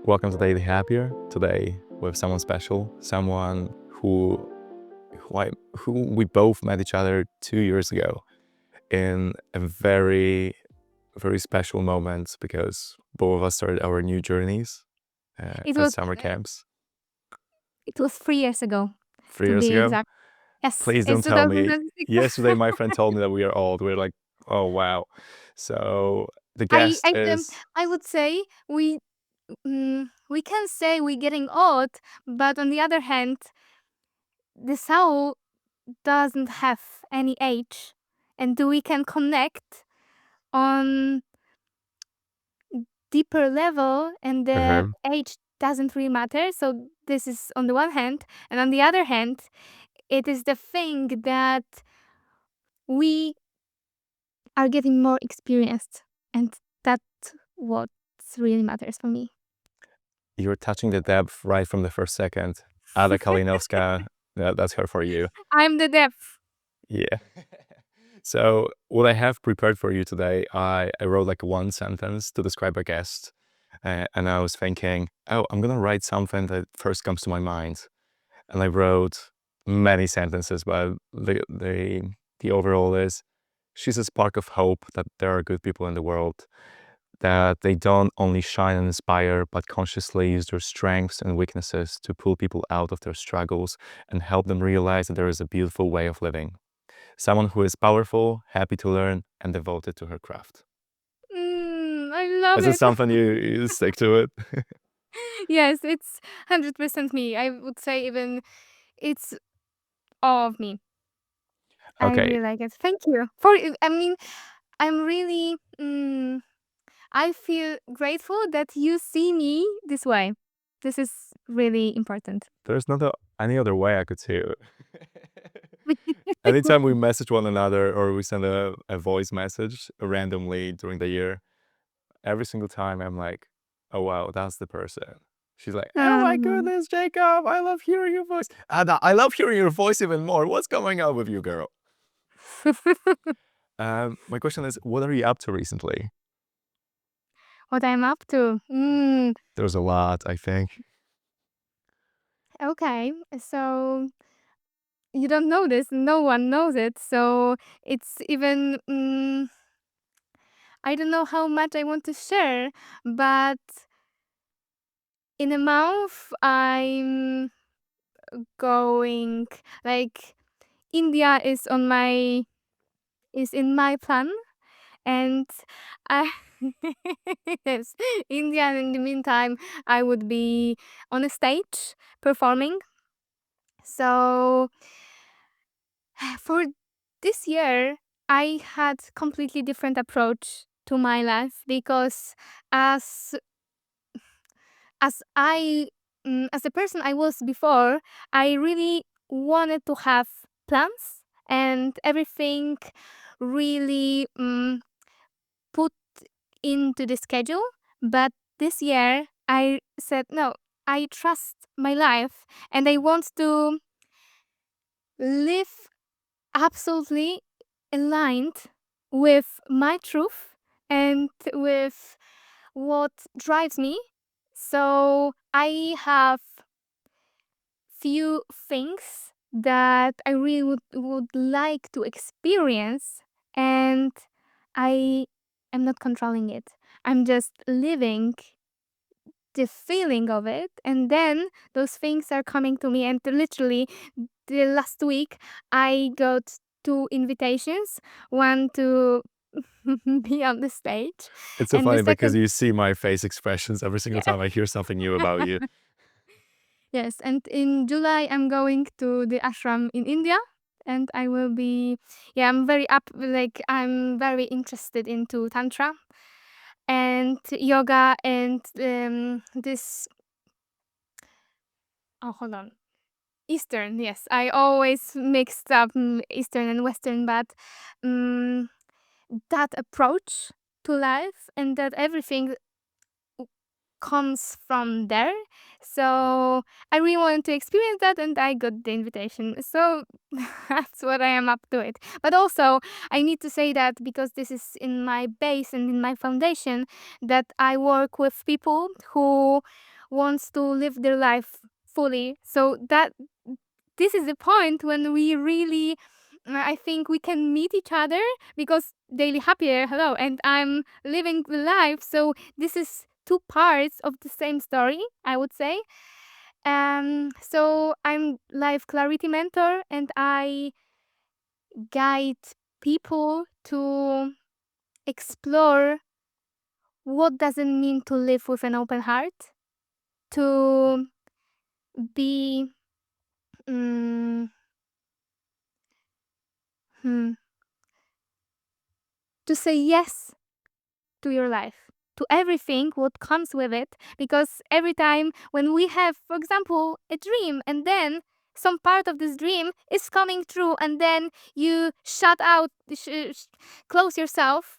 Welcome to Daily Happier. Today with someone special, someone who we both met each other 2 years ago in a very, very special moment because both of us started our new journeys It at was summer camps it was 3 years ago, 3 years be ago. exact. Yes, Please don't it's tell me. 2006. Yesterday, my friend told me that we are old. We're like, oh wow. So the I guest I is I would say we can say we're getting old, but on the other hand, the soul doesn't have any age, and we can connect on deeper level, and the uh age doesn't really matter. So this is on the one hand, and on the other hand, it is the thing that we are getting more experienced, and that's what really matters for me. You're touching the depth right from the first second. Ada Kalinowska, that's her for you. I'm the depth. Yeah. So what I have prepared for you today, I wrote like one sentence to describe a guest. And I was thinking, oh, I'm gonna write something that first comes to my mind. And I wrote many sentences, but the overall is she's a spark of hope that there are good people in the world, that they don't only shine and inspire, but consciously use their strengths and weaknesses to pull people out of their struggles and help them realize that there is a beautiful way of living. Someone who is powerful, happy to learn, and devoted to her craft. I love Is it it. something you stick to it? Yes, it's 100% me. I would say even it's all of me. I Okay, really like it. Thank you. I mean, I'm really, I feel grateful that you see me this way. This is really important. there's not any other way I could see it. Anytime we message one another or we send a voice message randomly during the year, every single time I'm like, oh wow, that's the person. She's like, oh my um, goodness, Jacob, I love hearing your voice. And I love hearing your voice even more. What's going on with you, girl? My question is, what are you up to recently? what I'm up to. There's a lot, I think. Okay, so you don't know this, no one knows it. So it's even, I don't know how much I want to share, but in a month, I'm going, like, India is in my plan, and I yes, India. And in the meantime, I would be on a stage performing. So for this year, I had completely different approach to my life because as as I as the person I was before, I really wanted to have plans and everything really put into the schedule. But this year, I said no. I trust my life and I want to live absolutely aligned with my truth and with what drives me. So I have few things that I really would like to experience, and I am not controlling it. I'm just living the feeling of it, and then those things are coming to me. And literally the last week I got two invitations, one to be on the stage, It's so and the funny because second, you see my face expressions every single yeah. time I hear something new about you. Yes, and in July I'm going to the ashram in India, and I will be, yeah, I'm very up, like I'm very interested into tantra and yoga and this, oh, hold on, Eastern. Yes, I always mixed up Eastern and Western, but um, that approach to life and that everything comes from there. So I really wanted to experience that, and I got the invitation. So that's what I am up to it. But also, I need to say that because this is in my base and in my foundation, that I work with people who wants to live their life fully. So that this is the point when we really, I think we can meet each other because daily happier, hello, and I'm living the life. So this is two parts of the same story, I would say. So I'm life clarity mentor, and I guide people to explore what does it mean to live with an open heart, to be mm, hmm, to say yes to your life, to everything what comes with it. Because every time when we have, for example, a dream, and then some part of this dream is coming true, and then you shut out, close yourself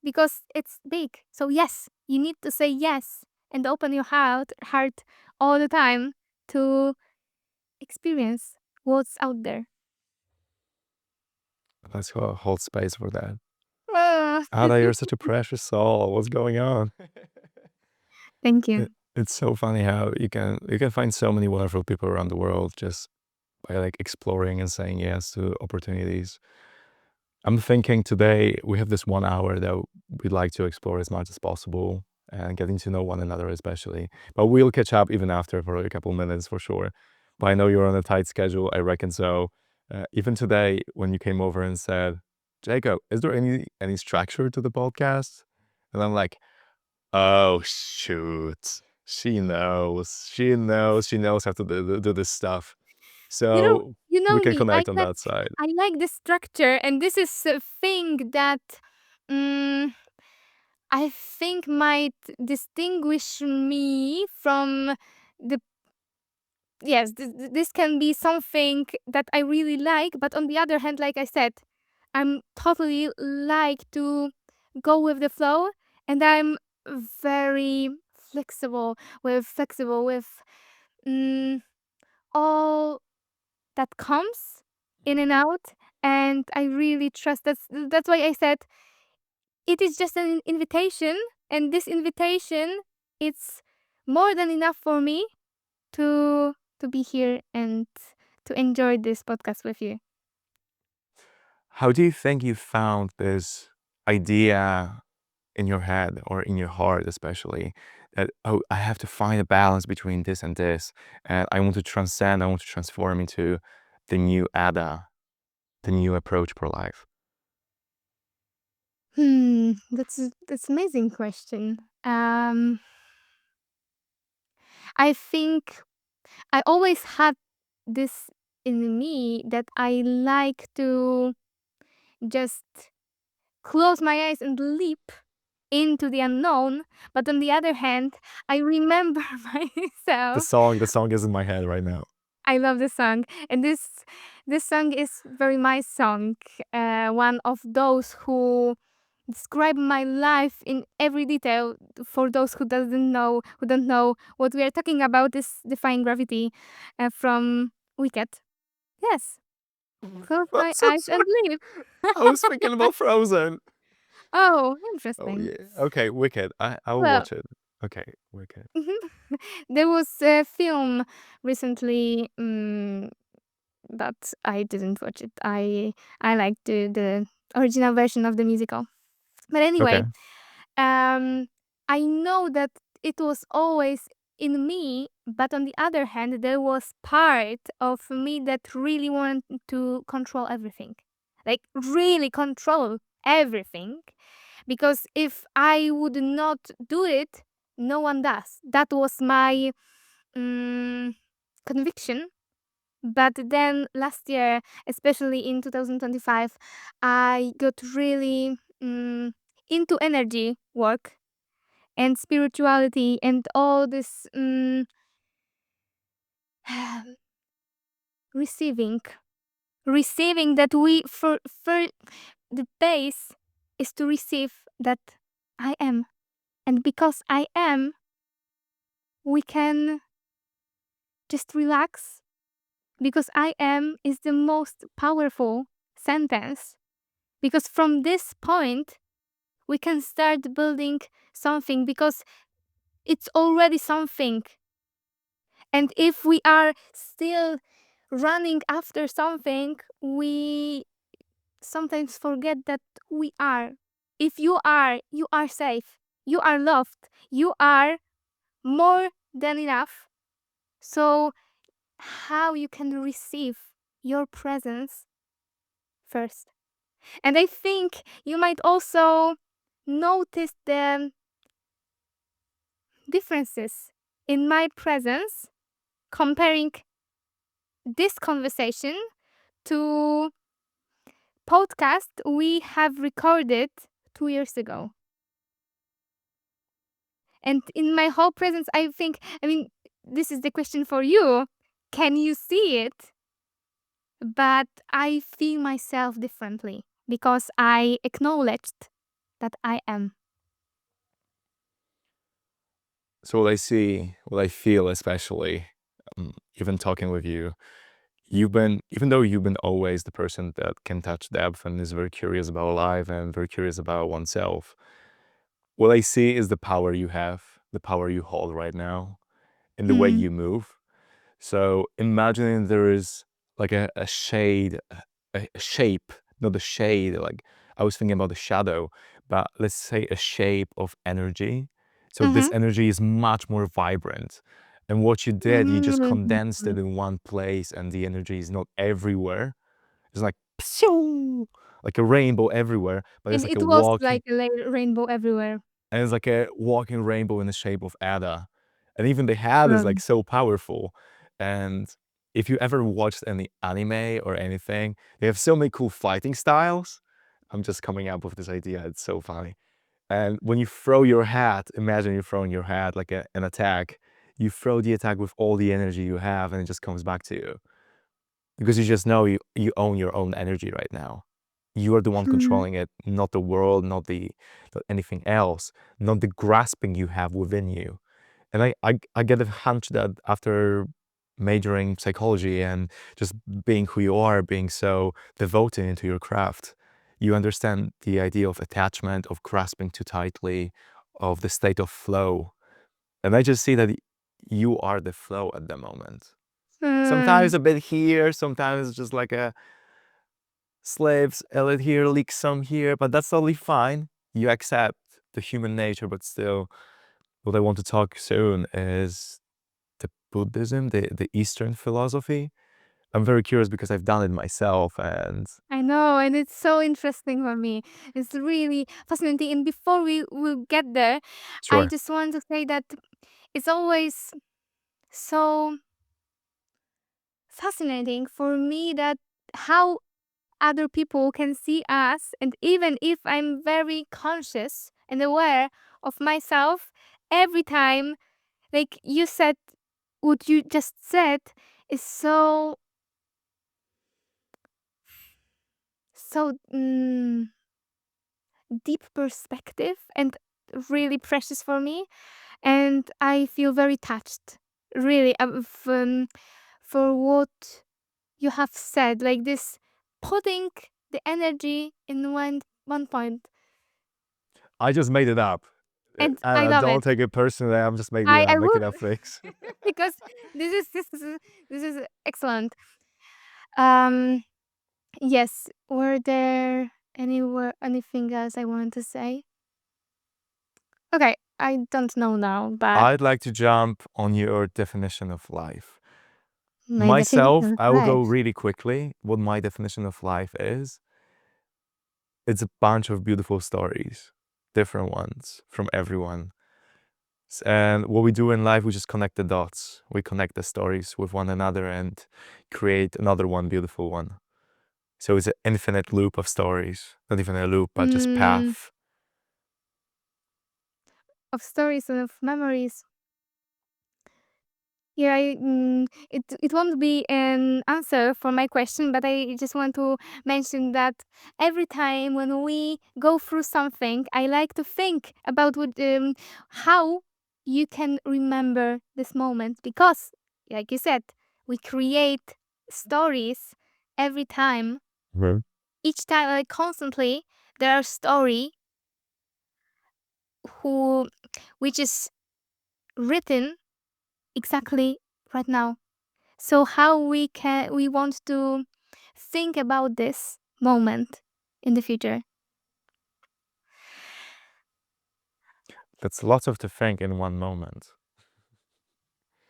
because it's big. So yes, you need to say yes and open your heart all the time to experience what's out there. Let's hold space for that. Ah, Ada, you're such a precious soul. What's going on? thank you. It's so funny how you can find so many wonderful people around the world just by like exploring and saying yes to opportunities. I'm thinking today we have this 1 hour that we'd like to explore as much as possible and getting to know one another especially. But we'll catch up even after for a couple minutes for sure. But I know you're on a tight schedule, I reckon so. Even today when you came over and said, "Jacob, is there any structure to the podcast?" And I'm like, "Oh shoot. She knows how to do this stuff." You know, So you know we can me. connect on that side. I like the structure, and this is a thing that mm, I think might distinguish me from the. Yes, this can be something that I really like, but on the other hand, like I said, I'm totally like to go with the flow, and I'm very flexible with mm, all that comes in and out, and I really trust. That's why I said it is just an invitation, and this invitation, it's more than enough for me to be here and to enjoy this podcast with you. How do you think you found this idea in your head or in your heart, especially that, oh, I have to find a balance between this and this, and I want to transcend, I want to transform into the new Ada, the new approach for life? That's amazing question. I think I always had this in me that I like to just close my eyes and leap into the unknown. But on the other hand, I remember The myself. song, the song is in my head right now. I love the song, and this song is very my song. One of those who describe my life in every detail. For those who don't know what we are talking about, is Defying Gravity from Wicked. Yes, close I'm my so eyes and sorry. leave. I was thinking about Frozen. Oh, Oh interesting. yeah. Okay, Wicked. I will Well, watch it. Okay, Wicked. there was a film recently that I didn't watch it. I liked the original version of the musical. But Okay. anyway, um, I know that it was always in me, but on the other hand, there was part of me that really wanted to control everything, like really control everything, because if I would not do it, no one does. That was my mm, conviction. But then last year, especially in 2025, I got really into energy work and spirituality and all this receiving. Receiving that we, for the base is to receive that I am. And because I am, we can just relax, because I am is the most powerful sentence. Because from this point, we can start building something, because it's already something. And if we are still running after something, we sometimes forget that we are. If you are safe. You are loved. You are more than enough. So, how you can receive your presence first. And I think you might also notice the differences in my presence comparing this conversation to podcast we have recorded 2 years ago. And in my whole presence, I think, I mean, this is the question for you. Can you see it? But I feel myself differently because I acknowledged that I am. So what I see, what I feel especially, even talking with you, even though you've been always the person that can touch depth and is very curious about life and very curious about oneself, what I see is the power you have, the power you hold right now, in the way Mm. you move. So imagining there is like a shade, a shape, not a shade, like I was thinking about the shadow, but let's say a shape of energy. So this Mm-hmm. energy is much more vibrant. And what you did, you just condensed it Mm-hmm. in one place and the energy is not everywhere. It's like, pshoo, like a rainbow everywhere, but it's And like it a was walking, like a rainbow everywhere. and it's like a walking rainbow in the shape of Ada. And even the head is like Mm. so powerful. And if you ever watched any anime or anything, they have so many cool fighting styles. I'm just coming up with this idea. It's so funny. And when you throw your hat, imagine you're throwing your hat like an attack. You throw the attack with all the energy you have, and it just comes back to you because you just know you own your own energy right now. You are the one Mm. controlling it, not the world, not anything else, not the grasping you have within you. And I get a hunch that after majoring psychology and just being who you are, being so devoted into your craft, you understand the idea of attachment, of grasping too tightly, of the state of flow. And I just see that you are the flow at the moment. Sometimes Mm. a bit here, sometimes just like a slaves, a little here, leak some here, but that's totally fine. You accept the human nature, but still, what I want to talk soon is the Buddhism, the Eastern philosophy. I'm very curious because I've done it myself and I know, and it's so interesting for me. It's really fascinating. And before we will get there, I sure. just want to say that it's always so fascinating for me that how other people can see us. And even if I'm very conscious and aware of myself, every time, like you said, what you just said is so, so deep perspective and really precious for me. And I feel very touched, really, for what you have said, like this, putting the energy in one point. I just made it up. And I And love don't it. take it personally, I'm just I making would up things. because this is excellent. Um, yes. Were there anything else I wanted to say? Okay, I don't know now, but I'd like to jump on your definition of life. my Myself, definition of I will go life. really quickly. What my definition of life is, it's a bunch of beautiful stories, different ones from everyone. And what we do in life, we just connect the dots. We connect the stories with one another and create another one, beautiful one. So it's an infinite loop of stories. Not even a loop, but just Mm, path. of stories and of memories. Yeah, it won't be an answer for my question, but I just want to mention that every time when we go through something, I like to think about how you can remember this moment because, like you said, we create stories every time. Mhm. Each time, like constantly, there are story who which is written exactly right now. So how we want to think about this moment in the future. That's lots of to think in one moment.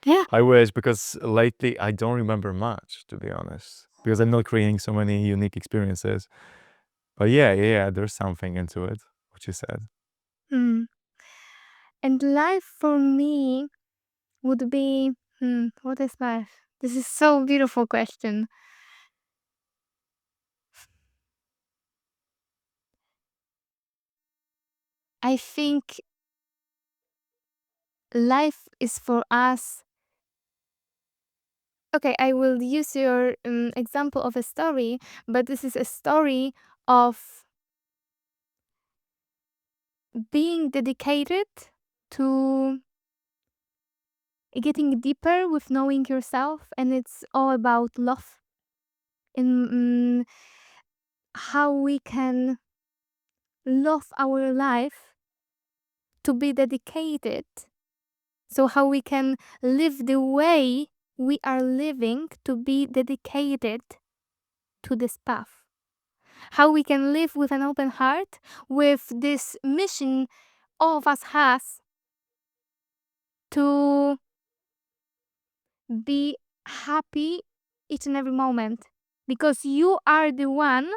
Yeah. I wish, because lately I don't remember much, to be honest, because I'm not creating so many unique experiences. But yeah, there's something into it, what you said. Mm. And life for me would be, what is life? This is so beautiful question. I think life is for us. Okay, I will use your example of a story, but this is a story of being dedicated to getting deeper with knowing yourself, and it's all about love and how we can love our life to be dedicated. So, how we can live the way we are living to be dedicated to this path. How we can live with an open heart with this mission all of us has to be happy each and every moment, because you are the one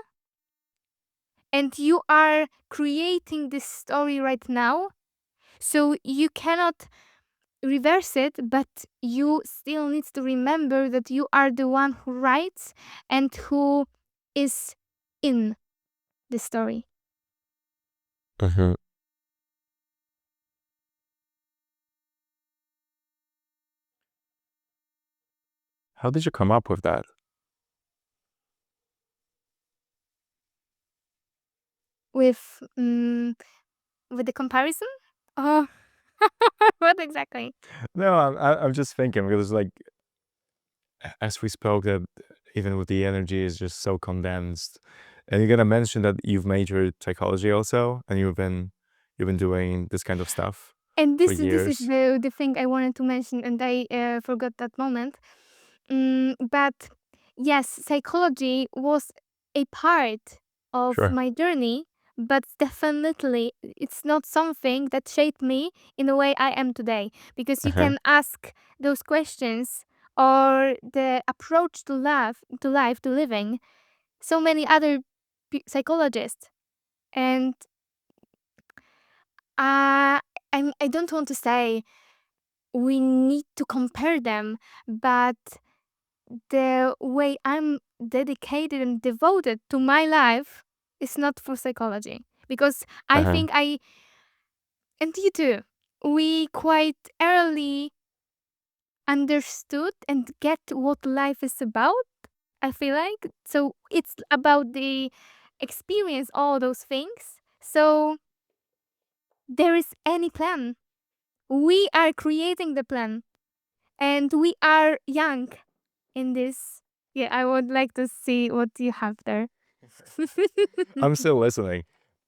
and you are creating this story right now, so you cannot reverse it, but you still need to remember that you are the one who writes and who is in the story. Mhm. How did you come up with that? with mm, with the comparison. Oh, what exactly? No, I'm just thinking because, like, as we spoke, that even with the energy is just so condensed, and you're gonna mention that you've majored psychology also, and you've been doing this kind of stuff And for this is years. the thing I wanted to mention, and I forgot that moment. But yes, psychology was a part of Sure. my journey, but definitely it's not something that shaped me in the way I am today. Because you Uh-huh. can ask those questions or the approach to life, to living, so many other psychologists, and uh, I don't want to say we need to compare them, but the way I'm dedicated and devoted to my life is not for psychology. Because I Uh-huh. think and you too, we quite early understood and get what life is about. I feel like. So it's about the experience, all those things. So there is any plan. We are creating the plan and we are young in this. Yeah, I would like to see what you have there. I'm still listening,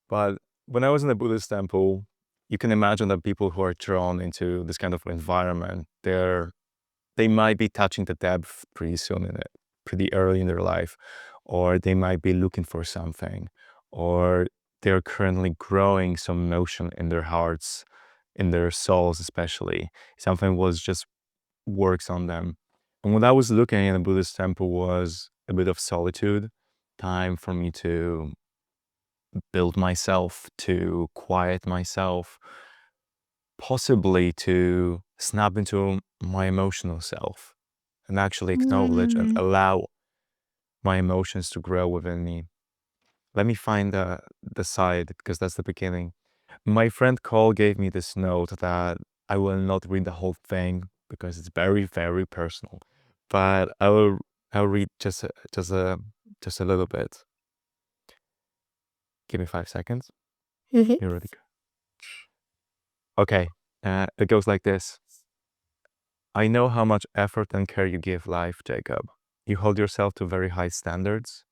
but when I was in a Buddhist temple, you can imagine that people who are drawn into this kind of environment, they might be touching the depth pretty soon in it, pretty early in their life, or they might be looking for something, or they're currently growing some emotion in their hearts, in their souls, especially. Something was just works on them. And what I was looking in a Buddhist temple was a bit of solitude, time for me to build myself, to quiet myself, possibly to snap into my emotional self and actually acknowledge and Mm. allow my emotions to grow within me. Let me find the side, because that's the beginning. My friend Cole gave me this note that I will not read the whole thing because it's very, very personal. But I'll read just a little bit. Give me 5 seconds. Mhm. You ready? Okay. It goes like this. I know how much effort and care you give life, Jacob. You hold yourself to very high standards.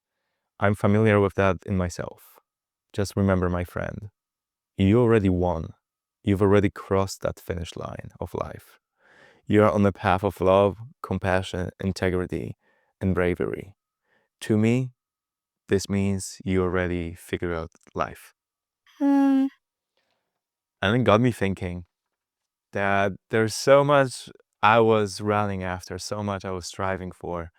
I'm familiar with that in myself. Just remember, my friend, you already won. You've already crossed that finish line of life. You're on the path of love, compassion, integrity, and bravery. To me, this means you already figured out life. Hmm. And it got me thinking that there's so much I was running after, so much I was striving for.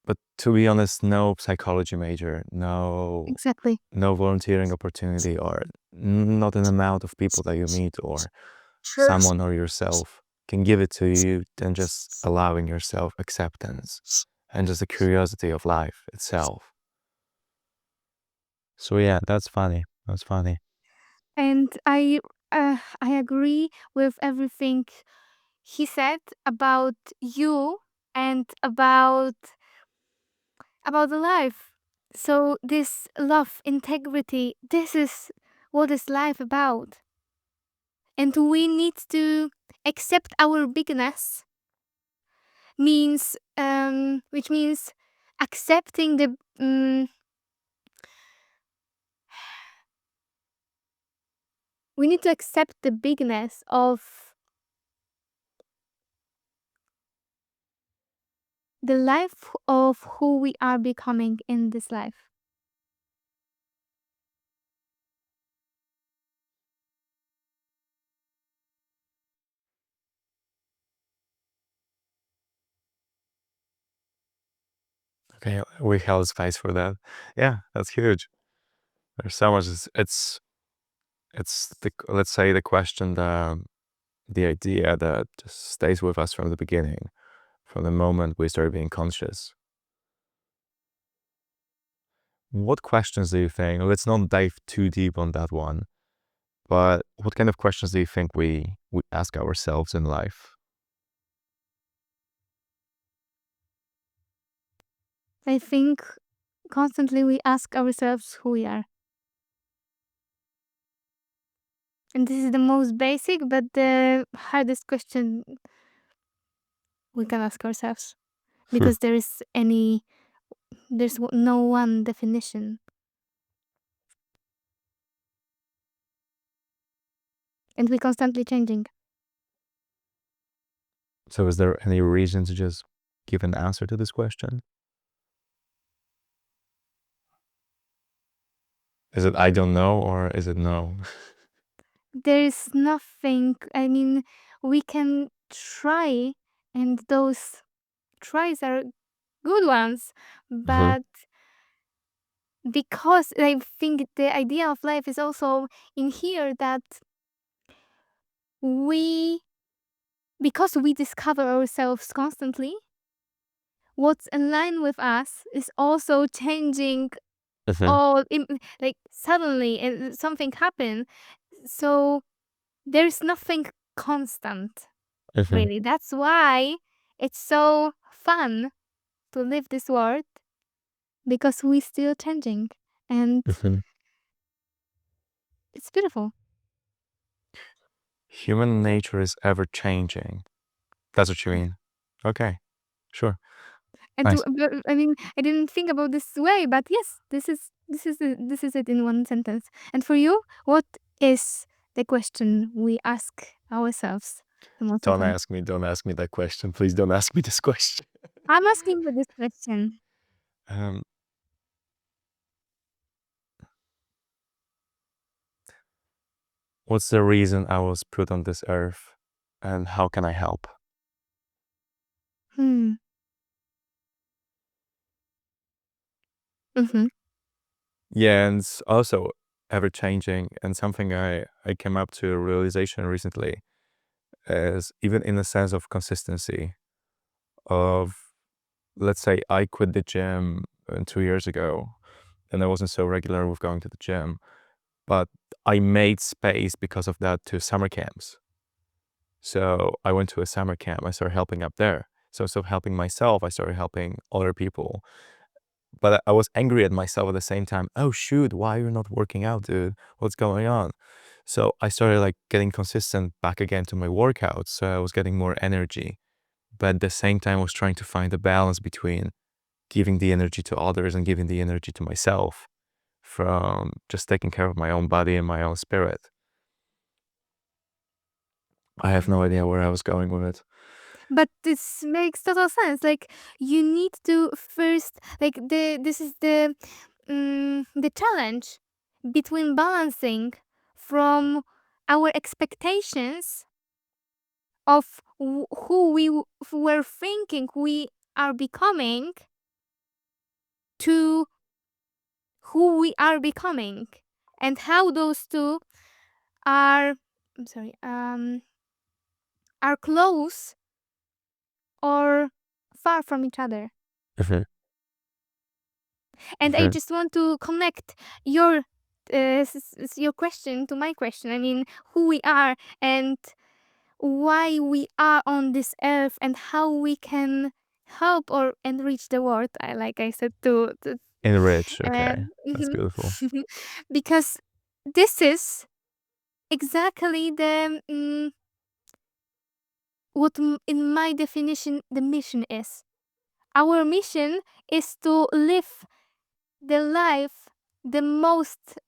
But to be honest, no psychology major, Exactly. no volunteering opportunity, or not an amount of people that you meet, or Sure. someone or yourself can give it to you than just allowing yourself acceptance and just the curiosity of life itself. So yeah, that's funny. That's funny. And I agree with everything he said about you and about the life. So this love, integrity, this is what is life about. And we need to accept our bigness means which means accepting the we need to accept the bigness of the life of who we are becoming in this life. Okay, we held space for that. Yeah, that's huge. There's so much. It's the, let's say, the question, the idea that just stays with us from the beginning, from the moment we start being conscious. What questions do you think? Let's not dive too deep on that one, but what kind of questions do you think we ask ourselves in life? I think constantly we ask ourselves who we are. And this is the most basic but the hardest question we can ask ourselves Hmm. because no one definition and we constantly changing. So, is there any reason to just give an answer to this question? Is it I don't know or is it no? There is nothing, I mean, we can try and those tries are good ones, Hmm. but because I think the idea of life is also in here that we because we discover ourselves constantly, what's in line with us is also changing Hmm. all like suddenly and something happen. So there's nothing constant, Hmm. really. That's why it's so fun to live this world because we still changing and Hmm. it's beautiful. Human nature is ever changing. That's what you mean. Okay, sure. And Nice. I mean, I didn't think about this way, but yes, this is it in one sentence. And for you, what is the question we ask ourselves the most often? Don't ask me that question. Please don't ask me this question. I'm asking you this question. Um, what's the reason I was put on this earth and how can I help? Hmm. Mm-hmm. Yeah, and it's also ever changing. And something I came up to a realization recently is even in the sense of consistency of, let's say I quit the gym 2 years ago and I wasn't so regular with going to the gym, but I made space because of that to summer camps. So I went to a summer camp. I started helping up there. So instead of helping myself, I started helping other people. But I was angry at myself at the same time. Oh shoot, why are you not working out, dude? What's going on? So I started like getting consistent back again to my workouts. So I was getting more energy. But at the same time, I was trying to find a balance between giving the energy to others and giving the energy to myself from just taking care of my own body and my own spirit. I have no idea where I was going with it. But this makes total sense. Like you need to first like this is the challenge between balancing from our expectations of who were thinking we are becoming to who we are becoming, and how those two are I'm sorry are close or far from each other. Mhm, And I mhm. just want to connect your your question to my question. I mean, who we are and why we are on this earth and how we can help or enrich the world. I like I said to Enrich, okay. That's mhm. beautiful. Because this is exactly what in my definition the mission is. Our mission is to live the life the most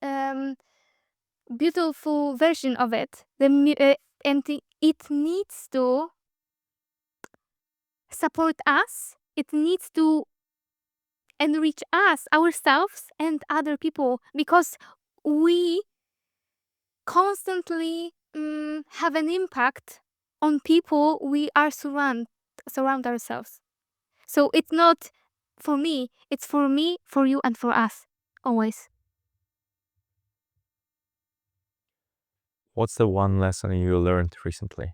beautiful version of it. And it needs to support us. It needs to enrich us, ourselves, and other people because we constantly have an impact on people we are surround ourselves. So it's not for me. It's for me, for you, and for us always. What's the one lesson you learned recently?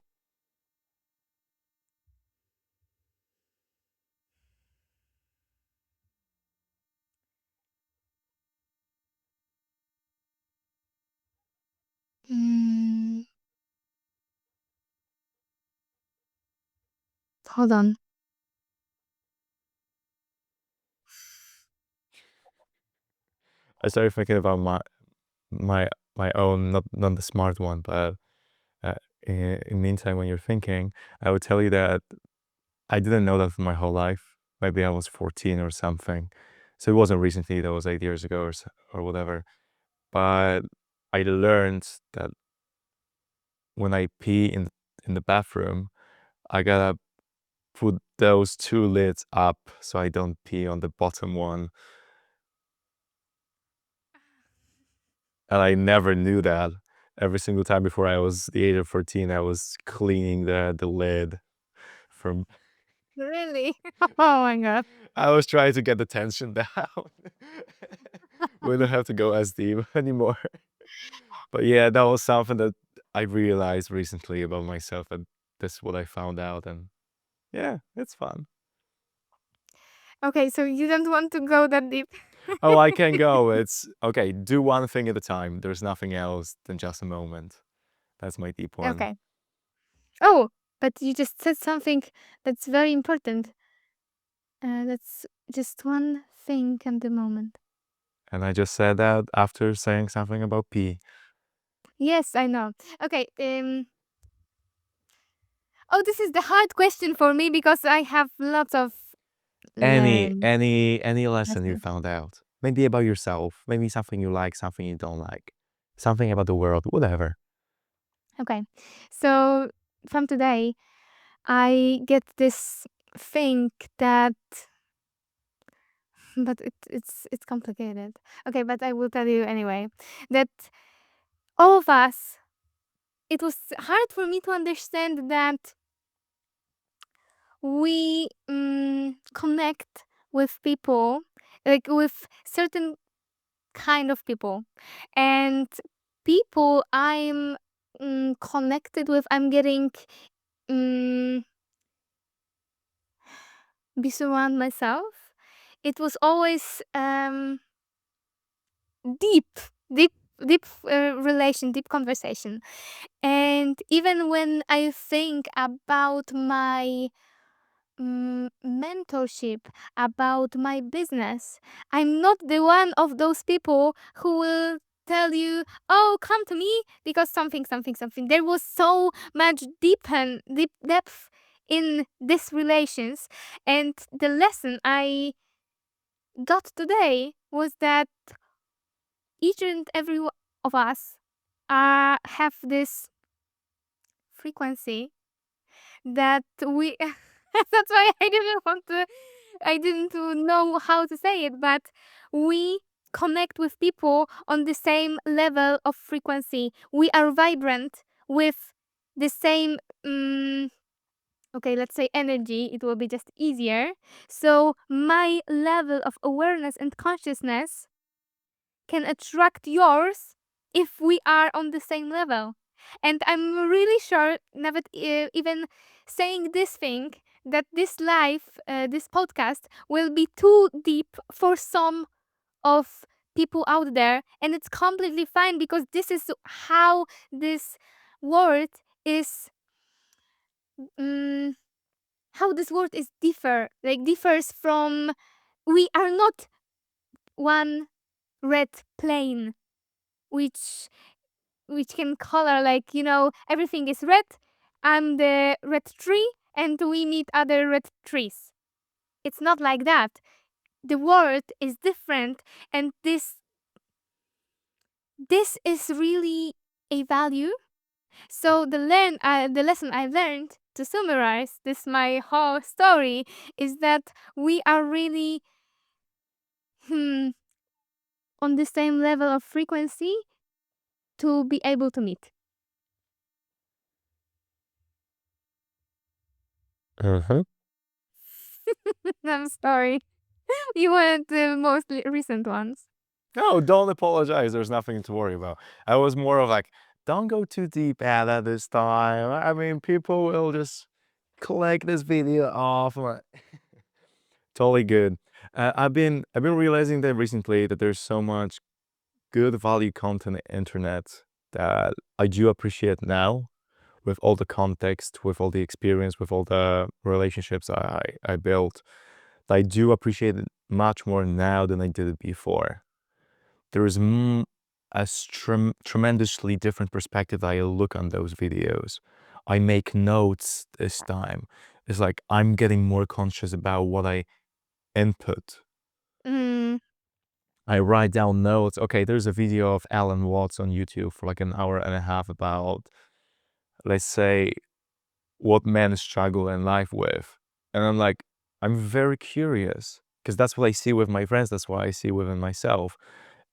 Mm, hold on. I started thinking about my my own, not the smart one, but uh, in meantime, when you're thinking, I would tell you that I didn't know that for my whole life. Maybe I was 14 or something. So it wasn't recently, that was 8 years ago or whatever. But I learned that when I pee in the bathroom, I gotta put those two lids up so I don't pee on the bottom one. And I never knew that. Every single time before I was the age of 14, I was cleaning the lid from Really? Oh my god. I was trying to get the tension down. We don't have to go as deep anymore. But yeah, that was something that I realized recently about myself, and that's what I found out, and yeah, it's fun. Okay, so you don't want to go that deep. Oh, I can go. It's okay, do one thing at a time. There's nothing else than just a moment. That's my deep one. Okay. Oh, but you just said something that's very important. That's just one thing at the moment. And I just said that after saying something about pee. Yes, I know. Okay. Oh, this is the hard question for me because I have lots of learn Any lesson you lessons. found out. Maybe about yourself, maybe something you like, something you don't like, something about the world, whatever. Okay. So from today, I get this thing that, but it's complicated. Okay, but I will tell you anyway that all of us. It was hard for me to understand that we connect with people, like with certain kind of people, and people I'm connected with. I'm getting um, be surround myself. It was always deep, deep, deep conversation. And even when I think about my mentorship, about my business, I'm not the one of those people who will tell you, "Oh, come to me because something, something, something." There was so much deep depth in these relations, and the lesson I got today was that each and every of us have this frequency that we that's why I didn't know how to say it, but we connect with people on the same level of frequency. We are vibrant with the same okay, let's say energy, it will be just easier. So my level of awareness and consciousness can attract yours if we are on the same level. And I'm really sure, nawet even saying this thing, that this live, this podcast will be too deep for some of people out there. And it's completely fine because this is how this world is, um, how this world is differs from, we are not one red plane, which can color, like, everything is red. I'm the red tree and we meet other red trees. It's not like that. The world is different, and this is really a value. So the lesson I learned, to summarize this my whole story, is that we are really, hmm, on the same level of frequency to be able to meet. Mhm. I'm sorry. You wanted the most recent ones. No, don't apologize. There's nothing to worry about. I was more of like, don't go too deep at this time. I mean, people will just click this video off. Totally good. I've been realizing that recently that there's so much good value content on the internet that I do appreciate now, with all the context, with all the experience, with all the relationships I built. I do appreciate it much more now than I did it before. There is tremendously different perspective I look on those videos. I make notes this time. It's like I'm getting more conscious about what I input. Mm, I write down notes. Okay, there's a video of Alan Watts on YouTube for like an hour and a half about, let's say, what men struggle in life with. And I'm like, I'm very curious because that's what I see with my friends. That's what I see within myself.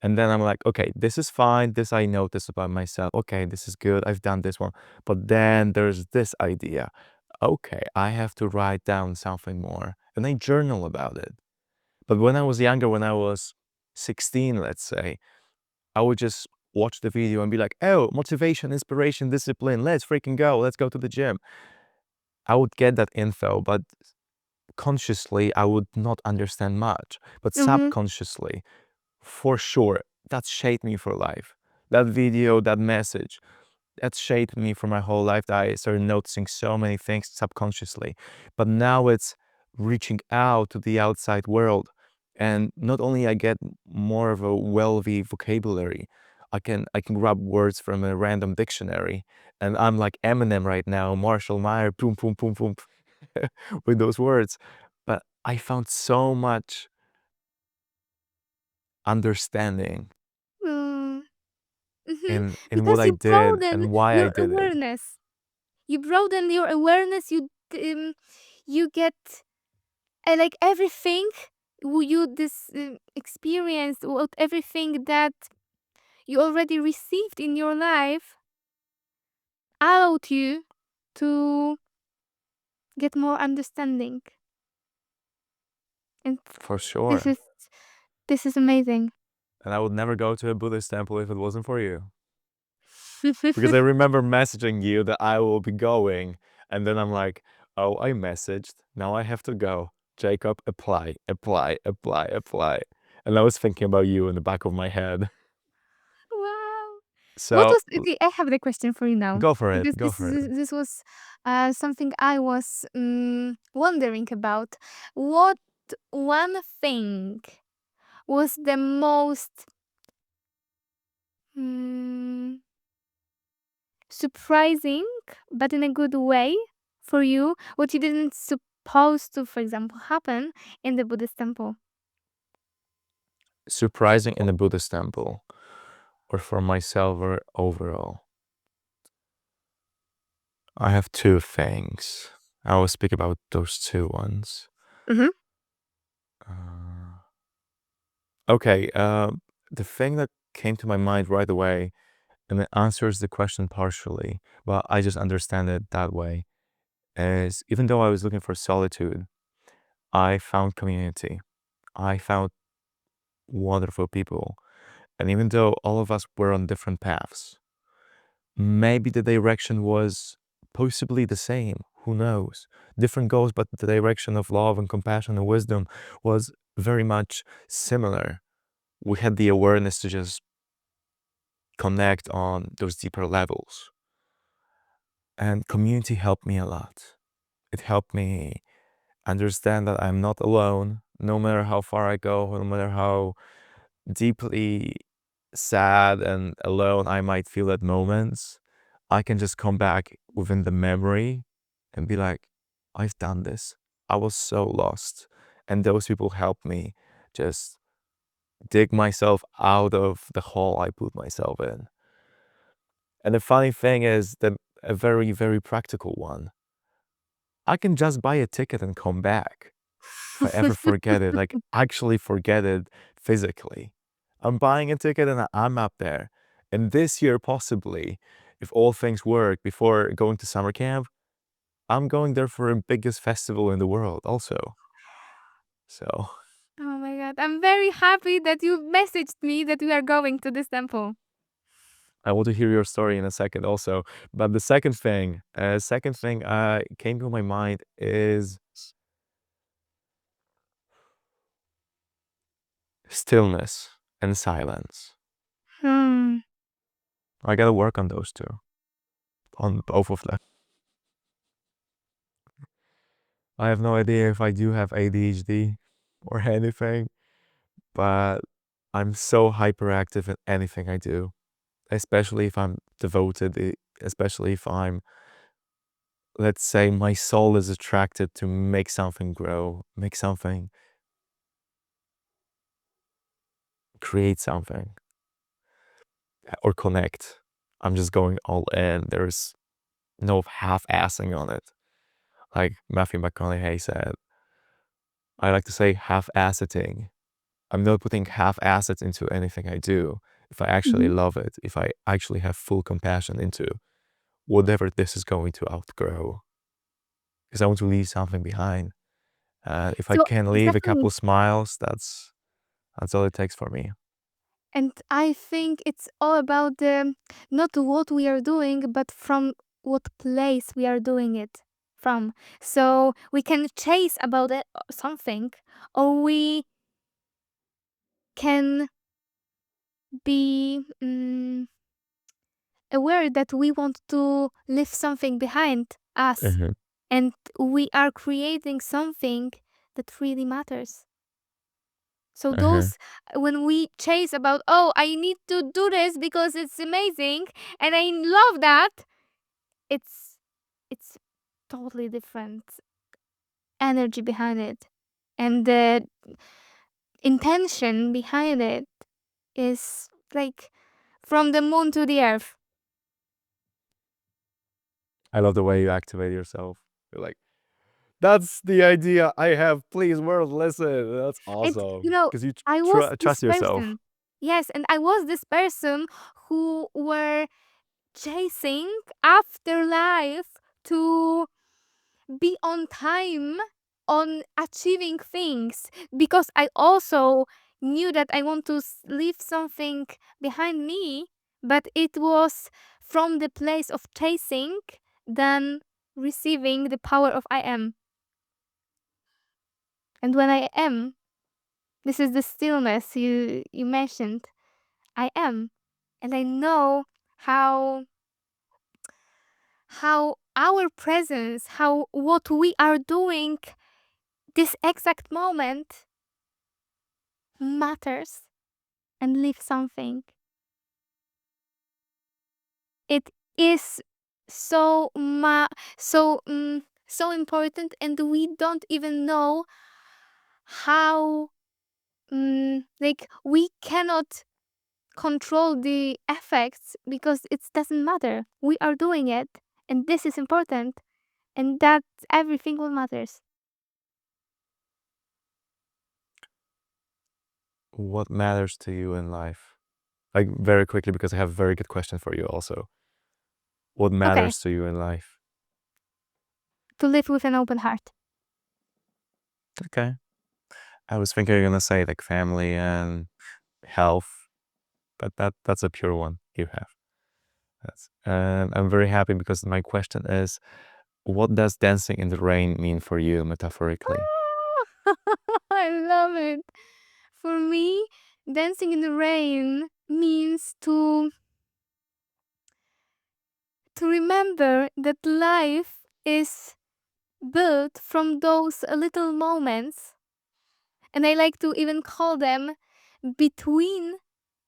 And then I'm like, okay, this is fine. This I notice about myself. Okay, this is good. I've done this one. But then there's this idea. Okay, I have to write down something more. And I journal about it. But when I was younger, when I was 16, let's say, I would just watch the video and be like, oh, motivation, inspiration, discipline. Let's freaking go. Let's go to the gym. I would get that info, but consciously, I would not understand much. But mhm, subconsciously, for sure, that shaped me for life. That video, that message, that shaped me for my whole life. That I started noticing so many things subconsciously. But now it's reaching out to the outside world. And not only I get more of a wealthy vocabulary, I can grab words from a random dictionary. And I'm like Eminem right now, Marshall Meyer, boom, boom, boom, boom, with those words. But I found so much understanding mm, mhm. in what Because I you did broaden and why I your did it. awareness. You broaden your awareness. You get, like, everything you this experience, what everything that you already received in your life allowed you to get more understanding, and For this sure. is this is amazing. And I would never go to a Buddhist temple if it wasn't for you. Because I remember messaging you that I will be going, and then I'm like, oh, I messaged. Now I have to go. Jacob, apply, apply, apply, apply. And I was thinking about you in the back of my head. Wow. What So was okay, I have the question for you now, go for it. because Go for it. this was something I was wondering about. What one thing was the most mm, surprising, but in a good way, for you? What you didn't suppose to, for example, happen in the Buddhist temple? Surprising in a Buddhist temple, or for myself, or overall. I have two things. I will speak about those two ones. Mm-hmm. Uh, okay, the thing that came to my mind right away, and it answers the question partially, but I just understand it that way, is even though I was looking for solitude, I found community. I found wonderful people. And even though all of us were on different paths, maybe the direction was possibly the same. Who knows? Different goals, but the direction of love and compassion and wisdom was very much similar. We had the awareness to just connect on those deeper levels. And community helped me a lot. It helped me understand that I'm not alone, no matter how far I go, no matter how deeply sad and alone I might feel at moments. I can just come back within the memory and be like, I've done this. I was so lost. And those people helped me just dig myself out of the hole I put myself in. And the funny thing is that a very, very practical one. I can just buy a ticket and come back if I ever forget it, like actually forget it physically. I'm buying a ticket and I'm up there. And this year, possibly, if all things work before going to summer camp, I'm going there for the biggest festival in the world also. So Oh my god, I'm very happy that you messaged me that we are going to this temple. I want to hear your story in a second also. But the second thing came to my mind is stillness and silence. Hmm. I gotta work on those two, on both of them. I have no idea if I do have ADHD or anything, but I'm so hyperactive in anything I do, especially if I'm devoted, especially if I'm, let's say, my soul is attracted to make something grow, make something, create something, or connect. I'm just going all in. There's no half-assing on it. Like Matthew McConaughey said, I like to say half-asseting. I'm not putting half assets into anything I do. If I actually Mhm. love it, if I actually have full compassion into whatever this is going to outgrow, because I want to leave something behind. If I So can leave a couple exactly. smiles, that's all it takes for me. And I think it's all about the not what we are doing, but from what place we are doing it from. So we can chase about it, something, or we can be aware that we want to leave something behind us, Hmm. and we are creating something that really matters. So Hmm. those, when we chase about, oh, I need to do this because it's amazing and I love that, it's it's totally different energy behind it. And the intention behind it is like from the moon to the earth. I love the way you activate yourself. You're like, that's the idea I have. Please, world, listen. That's And awesome because you I was this trust yourself. person. Yes, and I was this person who were chasing after life to be on time on achieving things, because I also knew that I want to leave something behind me, but it was from the place of chasing than receiving the power of I am. And when I am, this is the stillness you mentioned. I am, and I know how our presence, how what we are doing this exact moment matters and leave something. It is so so important, and we don't even know how, like, we cannot control the effects because it doesn't matter. We are doing it, And this is important, and that everything will matters. What matters to you in life? Like, very quickly, because I have a very good question for you also. What Okay, matters to you in life? to live with an open heart. Okay. I was thinking you're gonna say like family and health, but that's a pure one you have. That's, and I'm very happy because my question is, what does dancing in the rain mean for you metaphorically? I love it. For me, dancing in the rain means to remember that life is built from those little moments, and I like to even call them between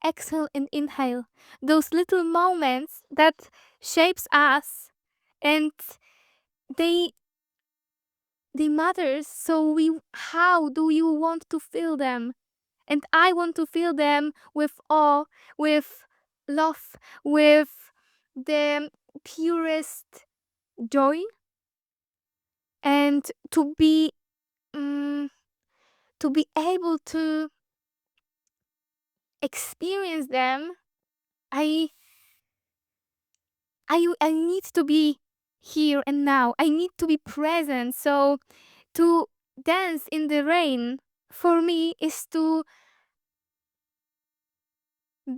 exhale and inhale. Those little moments that shapes us, and they they matters. So we, how do you want to feel them? And I want to feel them with awe, with love, with the purest joy, and mm, to be able to experience them. I I need to be here and now. I need to be present. So to dance in the rain for me is to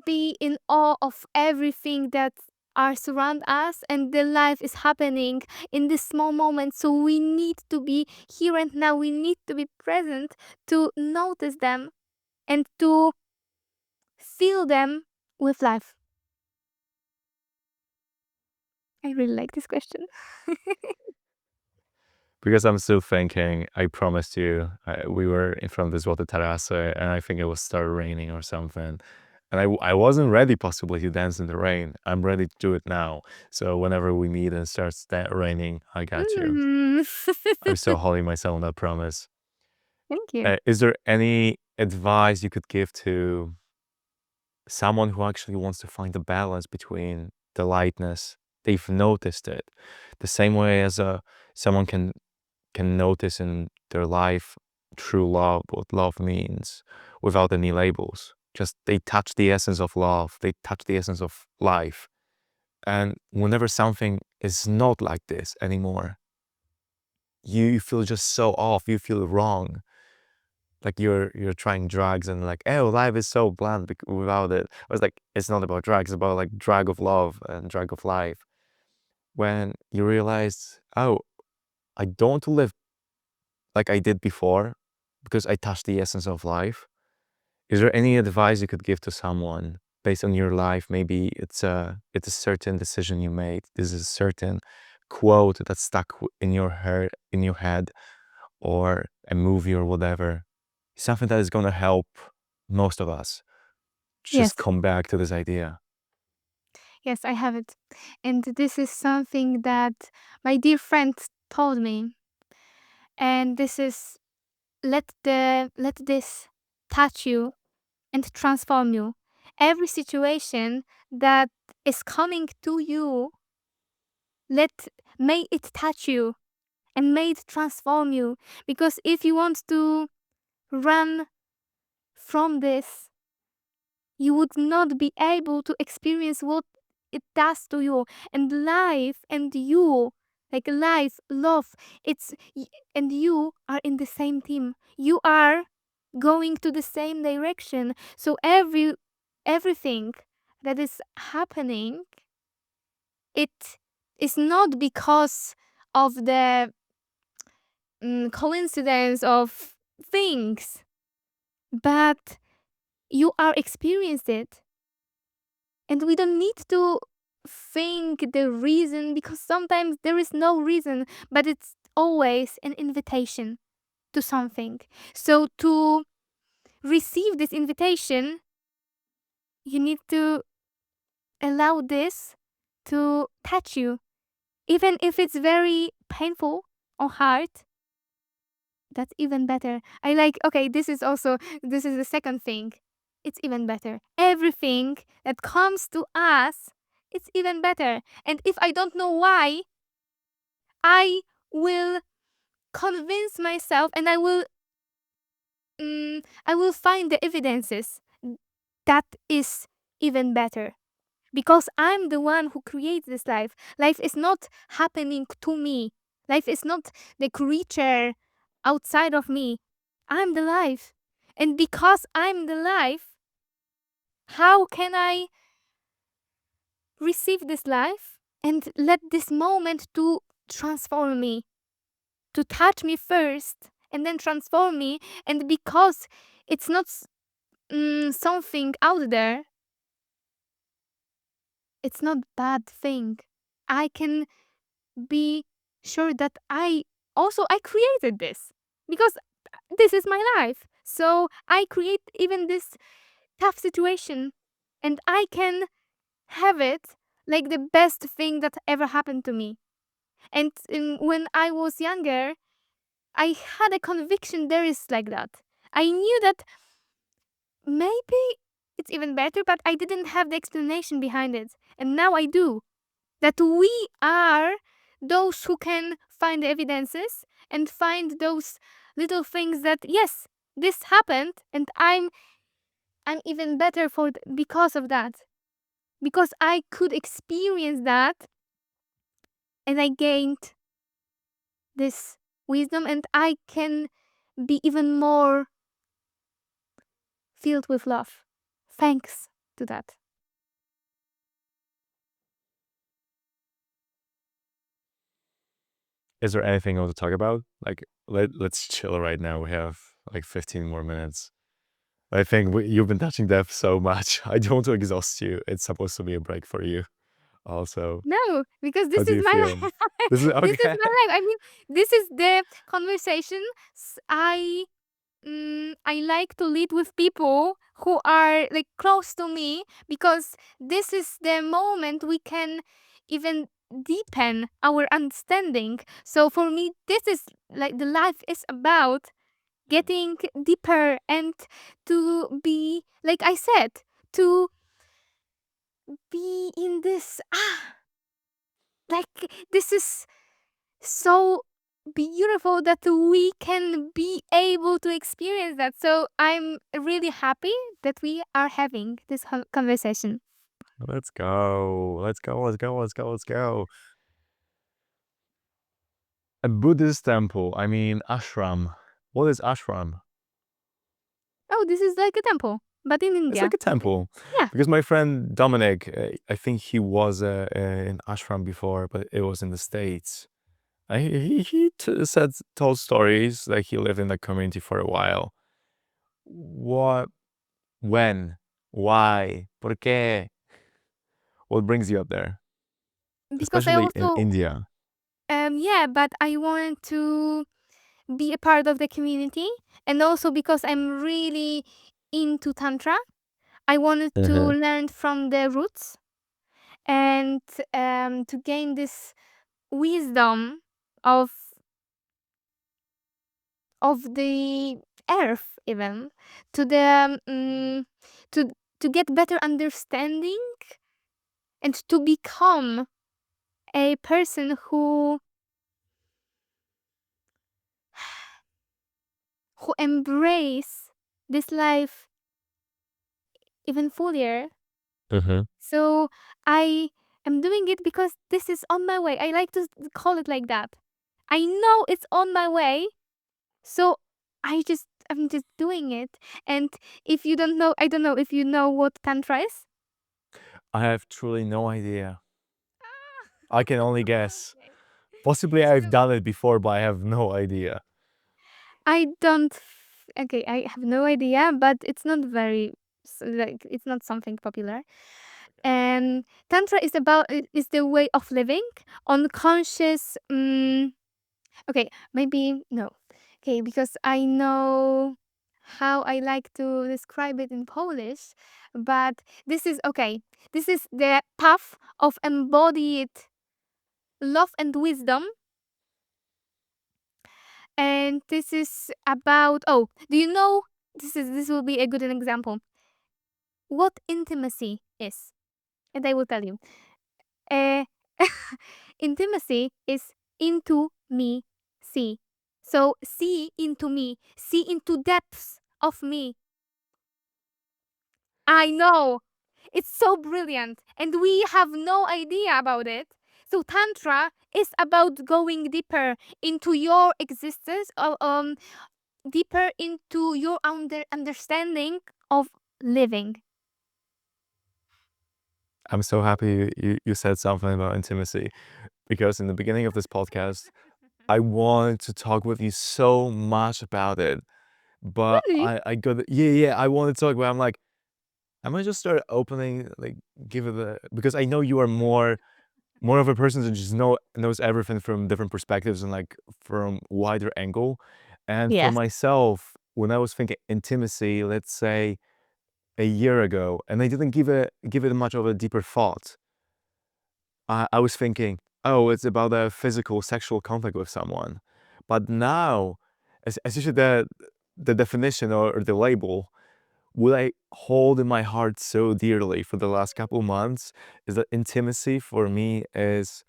be in awe of everything that are surround us, and the life is happening in this small moment. So we need to be here and now. We need to be present to notice them and to feel them with life. I really like this question. Because I'm still thinking, I promised you, we were in front of this water terrace, and I think it was started raining or something. And I wasn't ready possibly to dance in the rain. I'm ready to do it now. So whenever we meet and it starts raining, I got you. Mm. I'm so holding myself on that promise. Thank you. Is there any advice you could give to someone who actually wants to find the balance between the lightness? They've noticed it the same way as someone can notice in their life true love, what love means, without any labels. Just they touch the essence of love, they touch the essence of life. And whenever something is not like this anymore, you feel just so off, you feel wrong. Like you're trying drugs and like, oh, life is so bland without it. I was like, it's not about drugs, it's about like drug of love and drug of life. When you realize, oh, I don't want to live like I did before because I touched the essence of life. Is there any advice you could give to someone based on your life? Maybe it's a certain decision you made. This is a certain quote that stuck in your head, or a movie or whatever. Something that is gonna help most of us just Yes, come back to this idea. yes, I have it. And this is something that my dear friend told me. And this is, let this touch you and transform you. Every situation that is coming to you, let may it touch you and may it transform you. Because if you want to run from this, you would not be able to experience what it does to you. And life and you, like life, love, and you are in the same team. You are going to the same direction. So everything that is happening, it is not because of the coincidence of things, but you are experienced it. And we don't need to think the reason, because sometimes there is no reason, but it's always an invitation to something. So to receive this invitation, you need to allow this to touch you, even if it's very painful or hard. That's even better. I like, okay, this is the second thing. It's even better. Everything that comes to us it's even better. And if I don't know why, I will convince myself and I will find the evidences that is even better because I'm the one who creates this life. Life is not happening to me. Life is not the creature outside of me. I'm the life. And because I'm the life, how can I receive this life and let this moment to transform me, to touch me first and then transform me? And because it's not something out there, it's not bad thing. I can be sure that I created this because this is my life. So I create even this tough situation and I can have it like the best thing that ever happened to me. And when I was younger, I had a conviction there is like that. I knew that maybe it's even better, but I didn't have the explanation behind it. And now I do. That we are those who can find the evidences and find those little things that yes, this happened and I'm even better because of that. Because I could experience that and I gained this wisdom and I can be even more filled with love thanks to that. Is there anything you want to talk about? Like, let's chill right now. We have like 15 more minutes. I think you've been touching depth so much. I don't want to exhaust you. It's supposed to be a break for you. Also, No, because how this do is you my feel? life. This is This is okay. my life. I mean, this is the conversation I like to lead with people who are like close to me because this is the moment we can even deepen our understanding. So for me, this is like the life is about getting deeper and to be, like I said, to be in this, like this is so beautiful that we can be able to experience that. So I'm really happy that we are having this conversation. Let's go. Let's go. Let's go. Let's go. Let's go. A Buddhist temple. I mean, ashram. What is ashram? Oh, this is like a temple, but in It's India. like a temple. Yeah, Because my friend Dominic, I think he was in ashram before, but it was in the States. He told stories like he lived in the community for a while. What, when, why, por qué? What brings you up there? because I Especially in also, India. yeah, but I want to be a part of the community and also because I'm really into Tantra. I wanted to Uh-huh. learn from the roots and to gain this wisdom of of the earth even to the to to get better understanding and to become a person who embrace this life even fuller. Uh-huh. So I am doing it because this is on my way. I like to call it like that. I know it's on my way. So I'm just doing it. And if you don't know, I don't know if you know what tantra is. I have truly no idea. I can only guess. Okay. Possibly I've So done it before, but I have no idea. I don't. Okay, I have no idea, but it's not very like it's not something popular. And tantra is about is the way of living unconscious. Okay, maybe no. Okay, because I know how I like to describe it in Polish, but this is okay. This is the path of embodied love and wisdom. And this is about, oh, do you know, this will be a good example what intimacy is, and I will tell you. Uh, intimacy is into me, see. So see into me, see into depths of me. I know. It's so brilliant, and we have no idea about it. So Tantra is about going deeper into your existence, deeper into your understanding of living. I'm so happy you said something about intimacy because in the beginning of this podcast, I wanted to talk with you so much about it, but Really? I got yeah, I wanted to talk, but I'm like, I might just start opening, like, give it a because I know you are more of a person that just knows everything from different perspectives and like from wider angle. And for Yes. myself, when I was thinking intimacy, let's say a year ago, and I didn't give it much of a deeper thought. I was thinking, oh, it's about a physical sexual contact with someone. But now, as you said, the definition or the label, what I hold in my heart so dearly for the last couple months is that intimacy for me is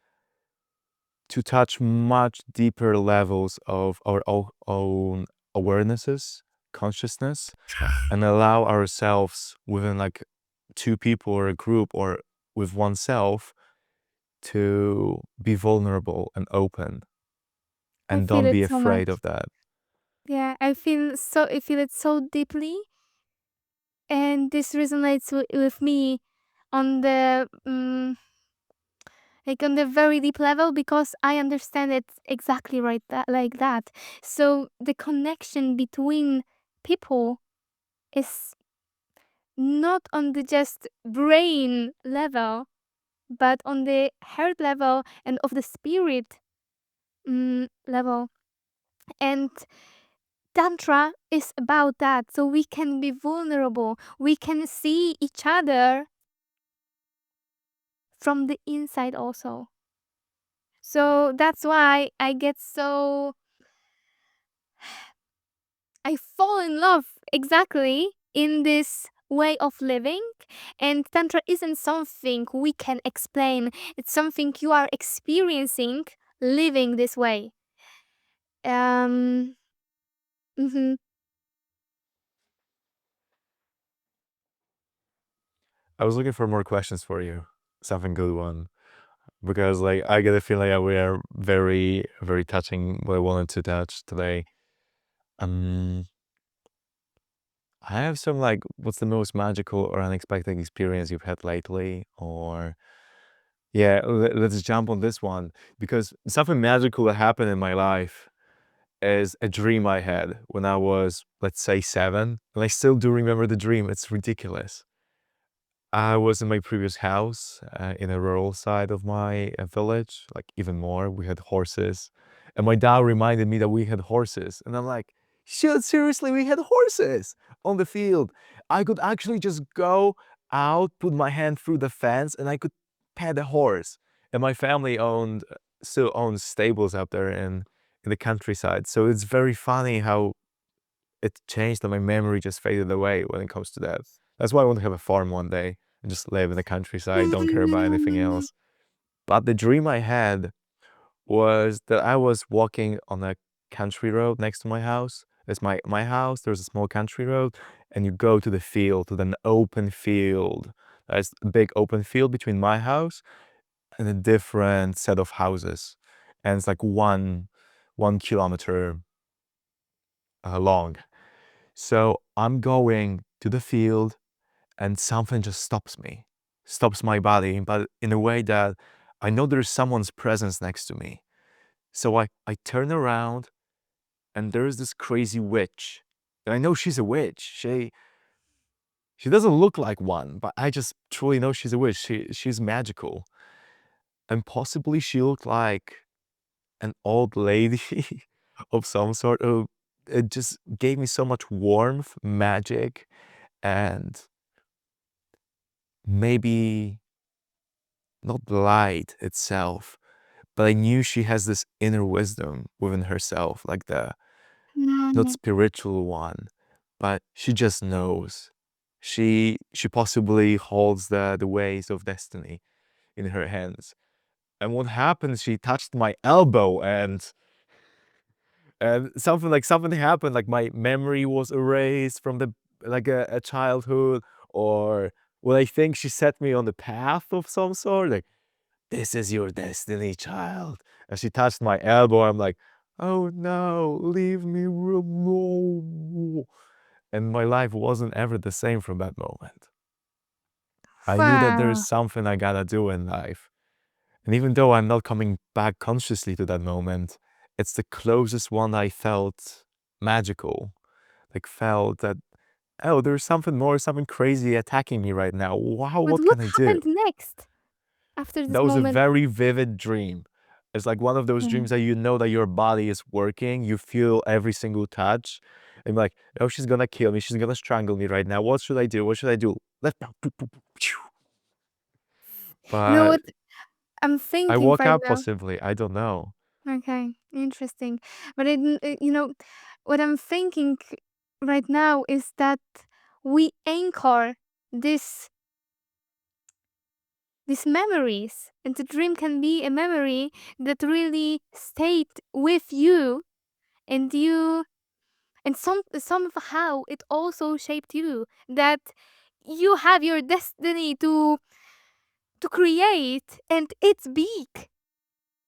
to touch much deeper levels of our own awarenesses, consciousness, and allow ourselves within like two people or a group or with oneself to be vulnerable and open I and feel don't it be so much. afraid of that. Yeah, I feel it so deeply, and this resonates with me on the like on the very deep level because I understand it exactly right that like that. So the connection between people is not on the just brain level, but on the heart level and of the spirit level. And Tantra is about that. So we can be vulnerable. We can see each other from the inside also. So that's why I fall in love exactly in this way of living. And Tantra isn't something we can explain, it's something you are experiencing living this way. Um, mhm. I was looking for more questions for you, something good one, because like I get a feeling that we are very, very touching what I wanted to touch today. Um, I have some like, what's the most magical or unexpected experience you've had lately? Or yeah, let's jump on this one because something magical that happened in my life is a dream I had when I was, let's say, 7, and I still do remember the dream. It's ridiculous. I was in my previous house in a rural side of my village, like even more. We had horses, and my dad reminded me that we had horses, and I'm like, "Shit, seriously, we had horses on the field. I could actually just go out, put my hand through the fence, and I could pet a horse." And my family still owns stables out there in the countryside, so it's very funny how it changed and my memory just faded away when it comes to that. That's why I want to have a farm one day and just live in the countryside, don't care about anything else. But the dream I had was that I was walking on a country road next to my house. It's my house, there's a small country road, and you go to the field, to an open field. There's a big open field between my house and a different set of houses. And it's like 1 kilometer long. So I'm going to the field and something just stops me, stops my body, but in a way that I know there's someone's presence next to me. So I turn around and there's this crazy witch. And I know she's a witch. She doesn't look like one, but I just truly know she's a witch. She's magical. And possibly she looked like an old lady of some sort. Oh, it just gave me so much warmth, magic, and maybe not light itself, but I knew she has this inner wisdom within herself, like the not Mm. spiritual one, but she just knows. She possibly holds the ways of destiny. in her hands. And what happened, she touched my elbow, and something happened, like my memory was erased from the like a childhood, or well, I think she set me on the path of some sort, like, "This is your destiny, child." And she touched my elbow, I'm like, "Oh no, leave me alone." And my life wasn't ever the same from that moment. I knew that there is Wow. something I gotta do in life. And even though I'm not coming back consciously to that moment, it's the closest one I felt magical. Like felt that, oh, there's something more, something crazy attacking me right now. Wow, But what what can I do? happened next after That this was a moment? very vivid dream. It's like one of those dreams Mm. that you know that your body is working, you feel every single touch. And like, oh, she's gonna kill me, she's gonna strangle me right now. What should I do? What should I do? Let You know But what I'm I thinking woke right up now? possibly. I don't know. Okay, interesting. But what I'm thinking right now is that we anchor this these memories, and the dream can be a memory that really stayed with you, and somehow it also shaped you. That you have your destiny to create, and it's big.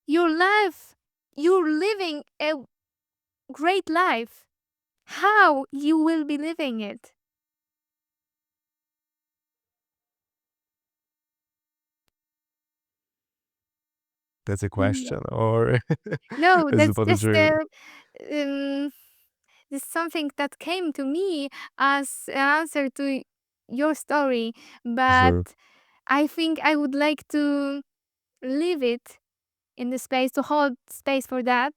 Your life, you're living a great life. How you will be living it? That's a Yeah. question, or No, is it that's about a just dream? um, this something that came to me as an answer to your story, but Sure. I think I would like to leave it in the space, to hold space for that,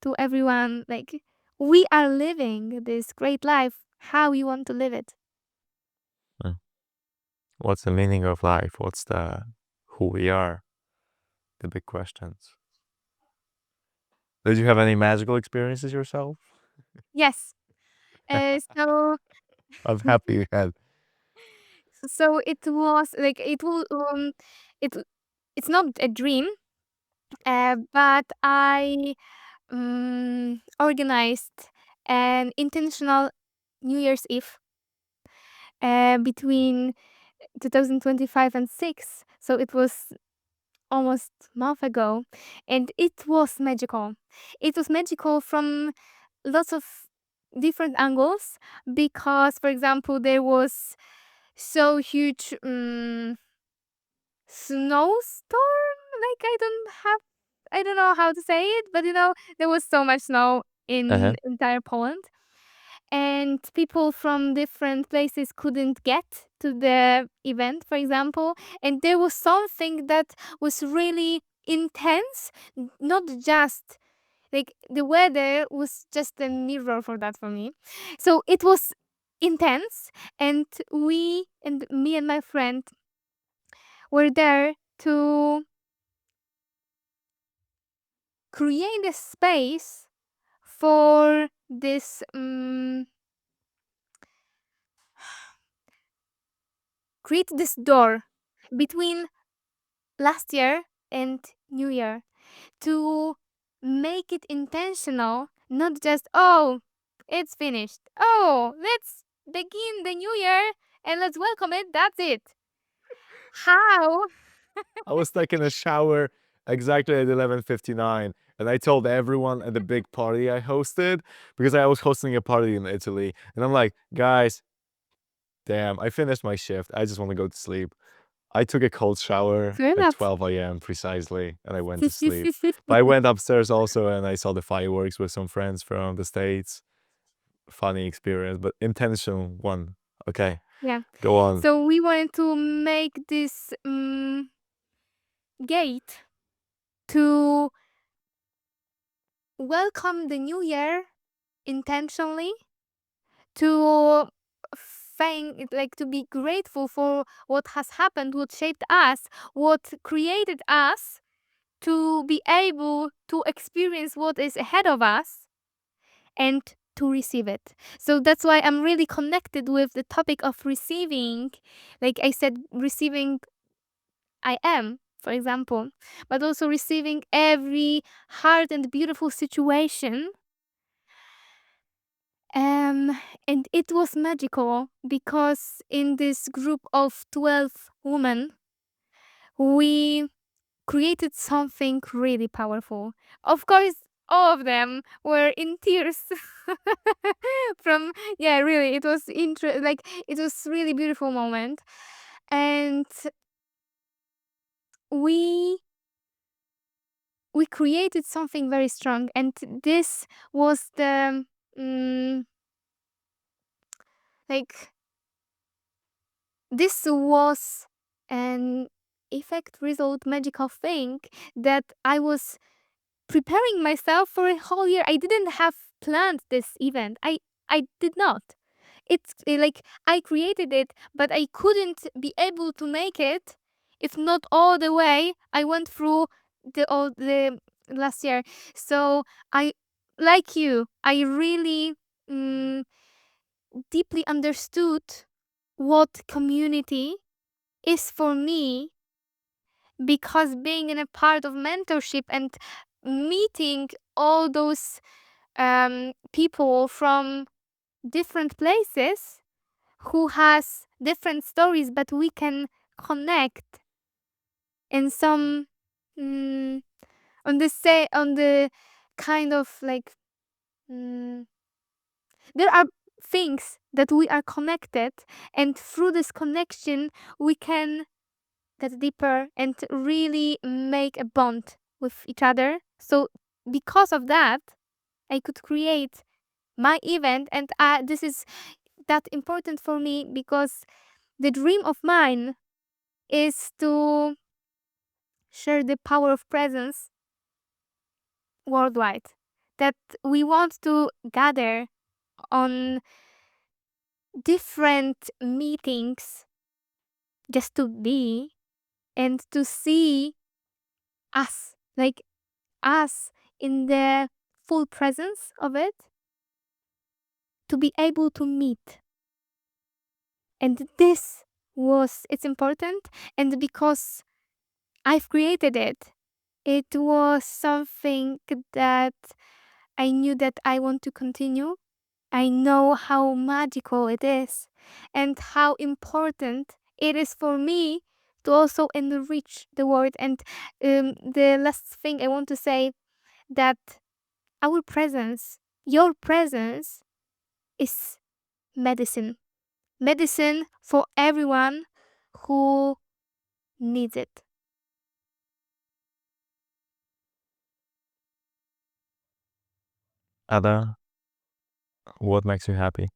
to everyone. Like, we are living this great life. How you want to live it? Mm. What's the meaning of life? What's the who we are? The big questions. Did you have any magical experiences yourself? Yes. So I'm happy you had. it was like it it's not a dream, but I organized an intentional New Year's Eve between 2025 and 6. So it was almost a month ago, and it was magical. It was magical from lots of different angles because, for example, there was so huge snowstorm. Like, I don't know how to say it, but there was so much snow Uh-huh. in entire Poland, and people from different places couldn't get to the event, for example. And there was something that was really intense, not just like the weather was just a mirror for that for me. So it was intense, and me and my friend were there to create a space for this create this door between last year and new year, to make it intentional, not just, oh, it's finished, oh, let's begin the new year and let's welcome it, that's it. How? I was taking a shower exactly at 11:59, and I told everyone at the big party I hosted, because I was hosting a party in Italy, and I'm like, guys, damn, I finished my shift. I just want to go to sleep. I took a cold shower Fair at enough. 12 a.m. precisely, and I went to sleep. But I went upstairs also, and I saw the fireworks with some friends from the States. Funny experience, but intentional one. Okay, Yeah. go on. So we wanted to make this gate to welcome the new year intentionally, to thank, like, to be grateful for what has happened, what shaped us, what created us, to be able to experience what is ahead of us, and to receive it. So that's why I'm really connected with the topic of receiving. Like I said, receiving, I am. for example, but also receiving every hard and beautiful situation. Um, and it was magical because in this group of 12 women, we created something really powerful. Of course, all of them were in tears from, yeah, really, it was like it was really beautiful moment. And we we created something very strong, and this was the mm, like this was an effect result magical thing that I was preparing myself for a whole year. I didn't have planned this event. I did not. It's like I created it, but I couldn't be able to make it if not all the way I went through the all the last year. So I, like you, I really mm, deeply understood what community is for me, because being in a part of mentorship and meeting all those people from different places who has different stories, but we can connect in some mm, on the say on the kind of like mm, there are things that we are connected, and through this connection we can get deeper and really make a bond with each other. So because of that, I could create my event, and this is that important for me because the dream of mine is to share the power of presence worldwide. That we want to gather on different meetings just to be and to see us, like us in the full presence of it, to be able to meet. And this was it's important, and because I've created it, it was something that I knew that I want to continue. I know how magical it is and how important it is for me to also enrich the world. And the last thing I want to say, that our presence, your presence, is medicine. Medicine for everyone who needs it. Ada, what makes you happy?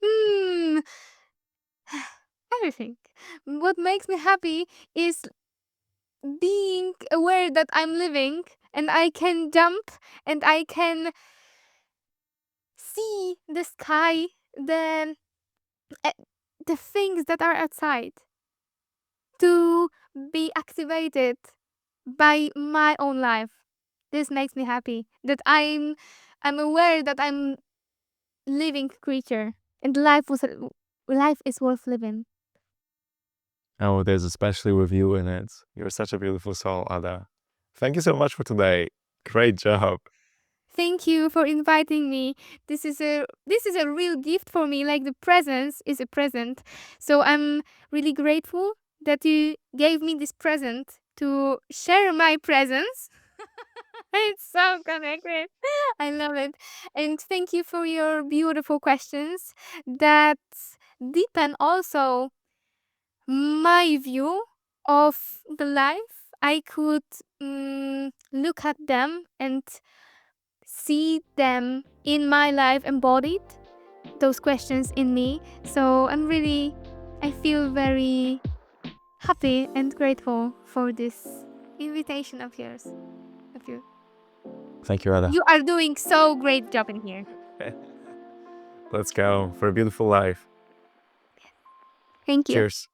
Hmm, everything. What makes me happy is being aware that I'm living and I can jump and I can see the sky, the uh, the things that are outside, to be activated by my own life. This makes me happy that I'm aware that I'm living creature and life is worth living. Oh, there's especially with you in it. You're such a beautiful soul, Ada. Thank you so much for today. Great job. Thank you for inviting me. This is a real gift for me. Like the presence is a present. So I'm really grateful that you gave me this present to share my presence. It's so connected. I love it. And thank you for your beautiful questions that deepen also my view of the life. I could look at them and see them in my life embodied, those questions in me. So I feel very happy and grateful for this invitation of yours. Of you. Thank you, Ada. You are doing so great job in here. Let's go for a beautiful life. Thank you. Cheers.